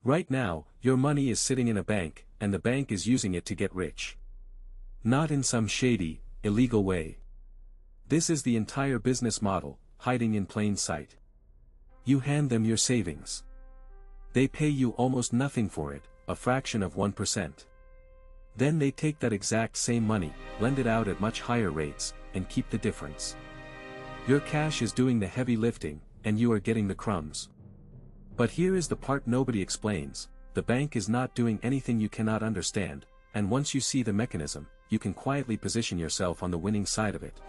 Right now, your money is sitting in a bank, and the bank is using it to get rich. Not in some shady, illegal way. This is the entire business model, hiding in plain sight. You hand them your savings. They pay you almost nothing for it, a fraction of 1%. Then they take that exact same money, lend it out at much higher rates, and keep the difference. Your cash is doing the heavy lifting, and you are getting the crumbs. But here is the part nobody explains: the bank is not doing anything you cannot understand, and once you see the mechanism, you can quietly position yourself on the winning side of it.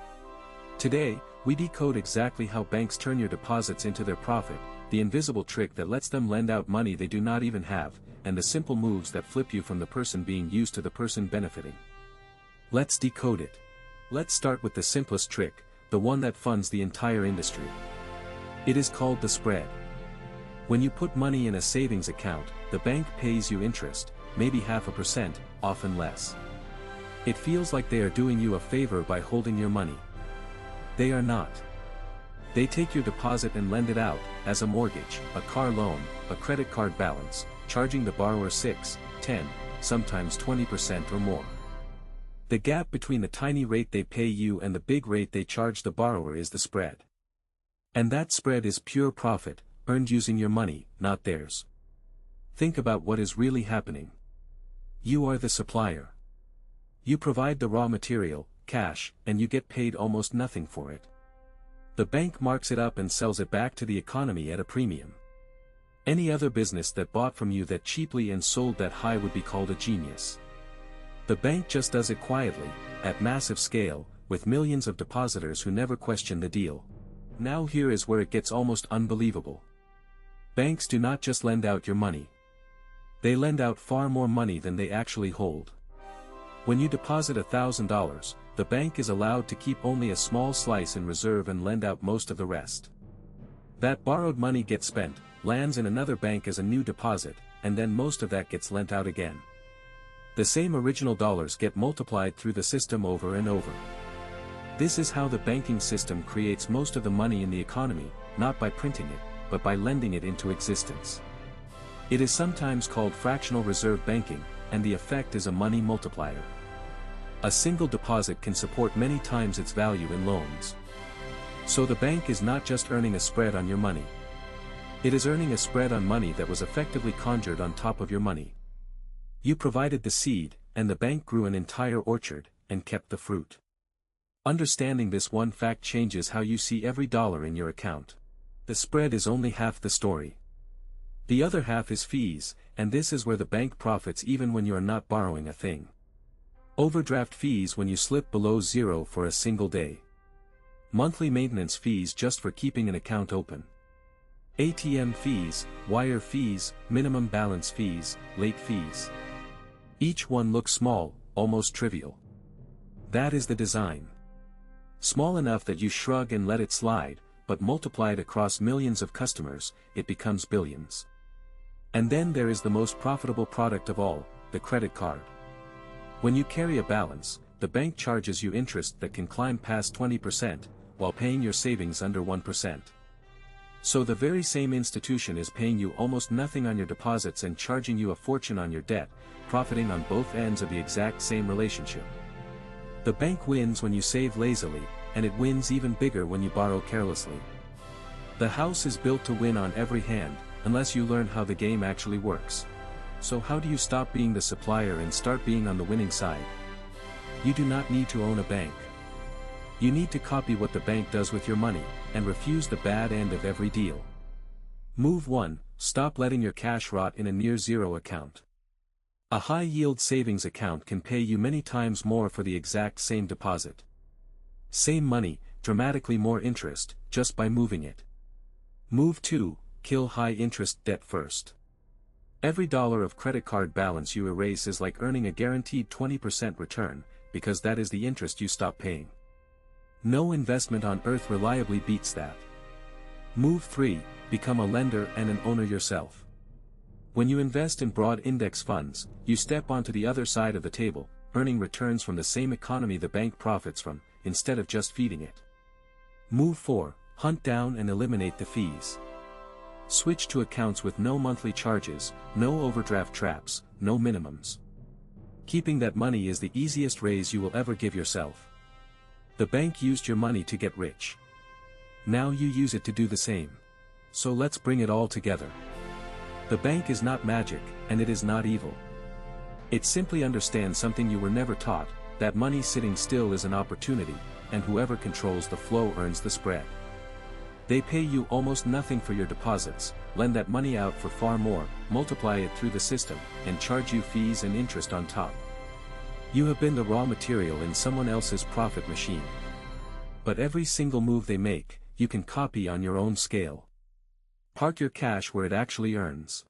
Today, we decode exactly how banks turn your deposits into their profit, the invisible trick that lets them lend out money they do not even have, and the simple moves that flip you from the person being used to the person benefiting. Let's decode it. Let's start with the simplest trick, the one that funds the entire industry. It is called the spread. When you put money in a savings account, the bank pays you interest, maybe 0.5%, often less. It feels like they are doing you a favor by holding your money. They are not. They take your deposit and lend it out, as a mortgage, a car loan, a credit card balance, charging the borrower 6, 10, sometimes 20% or more. The gap between the tiny rate they pay you and the big rate they charge the borrower is the spread. And that spread is pure profit, earned using your money, not theirs. Think about what is really happening. You are the supplier. You provide the raw material, cash, and you get paid almost nothing for it. The bank marks it up and sells it back to the economy at a premium. Any other business that bought from you that cheaply and sold that high would be called a genius. The bank just does it quietly, at massive scale, with millions of depositors who never question the deal. Now here is where it gets almost unbelievable. Banks do not just lend out your money. They lend out far more money than they actually hold. When you deposit $1,000, the bank is allowed to keep only a small slice in reserve and lend out most of the rest. That borrowed money gets spent, lands in another bank as a new deposit, and then most of that gets lent out again. The same original dollars get multiplied through the system over and over. This is how the banking system creates most of the money in the economy, not by printing it, but by lending it into existence. It is sometimes called fractional reserve banking, and the effect is a money multiplier. A single deposit can support many times its value in loans. So the bank is not just earning a spread on your money. It is earning a spread on money that was effectively conjured on top of your money. You provided the seed, and the bank grew an entire orchard, and kept the fruit. Understanding this one fact changes how you see every dollar in your account. The spread is only half the story. The other half is fees, and this is where the bank profits even when you are not borrowing a thing. Overdraft fees when you slip below zero for a single day. Monthly maintenance fees just for keeping an account open. ATM fees, wire fees, minimum balance fees, late fees. Each one looks small, almost trivial. That is the design. Small enough that you shrug and let it slide, but multiplied across millions of customers, it becomes billions. And then there is the most profitable product of all, the credit card. When you carry a balance, the bank charges you interest that can climb past 20%, while paying your savings under 1%. So the very same institution is paying you almost nothing on your deposits and charging you a fortune on your debt, profiting on both ends of the exact same relationship. The bank wins when you save lazily, and it wins even bigger when you borrow carelessly. The house is built to win on every hand, unless you learn how the game actually works. So how do you stop being the supplier and start being on the winning side? You do not need to own a bank. You need to copy what the bank does with your money, and refuse the bad end of every deal. Move 1, stop letting your cash rot in a near-zero account. A high-yield savings account can pay you many times more for the exact same deposit. Same money, dramatically more interest, just by moving it. Move 2, kill high-interest debt first. Every dollar of credit card balance you erase is like earning a guaranteed 20% return, because that is the interest you stop paying. No investment on earth reliably beats that. Move 3, become a lender and an owner yourself. When you invest in broad index funds, you step onto the other side of the table, earning returns from the same economy the bank profits from, instead of just feeding it. Move 4, hunt down and eliminate the fees. Switch to accounts with no monthly charges, no overdraft traps, no minimums. Keeping that money is the easiest raise you will ever give yourself. The bank used your money to get rich. Now you use it to do the same. So let's bring it all together. The bank is not magic, and it is not evil. It simply understands something you were never taught, that money sitting still is an opportunity, and whoever controls the flow earns the spread. They pay you almost nothing for your deposits, lend that money out for far more, multiply it through the system, and charge you fees and interest on top. You have been the raw material in someone else's profit machine. But every single move they make, you can copy on your own scale. Park your cash where it actually earns.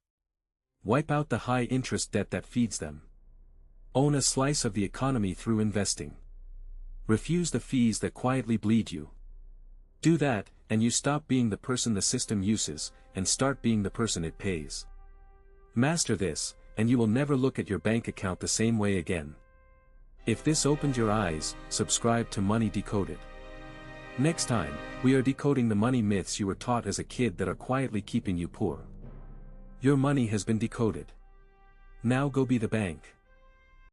Wipe out the high-interest debt that feeds them. Own a slice of the economy through investing. Refuse the fees that quietly bleed you. Do that, and you stop being the person the system uses, and start being the person it pays. Master this, and you will never look at your bank account the same way again. If this opened your eyes, subscribe to Money Decoded. Next time, we are decoding the money myths you were taught as a kid that are quietly keeping you poor. Your money has been decoded. Now go be the bank.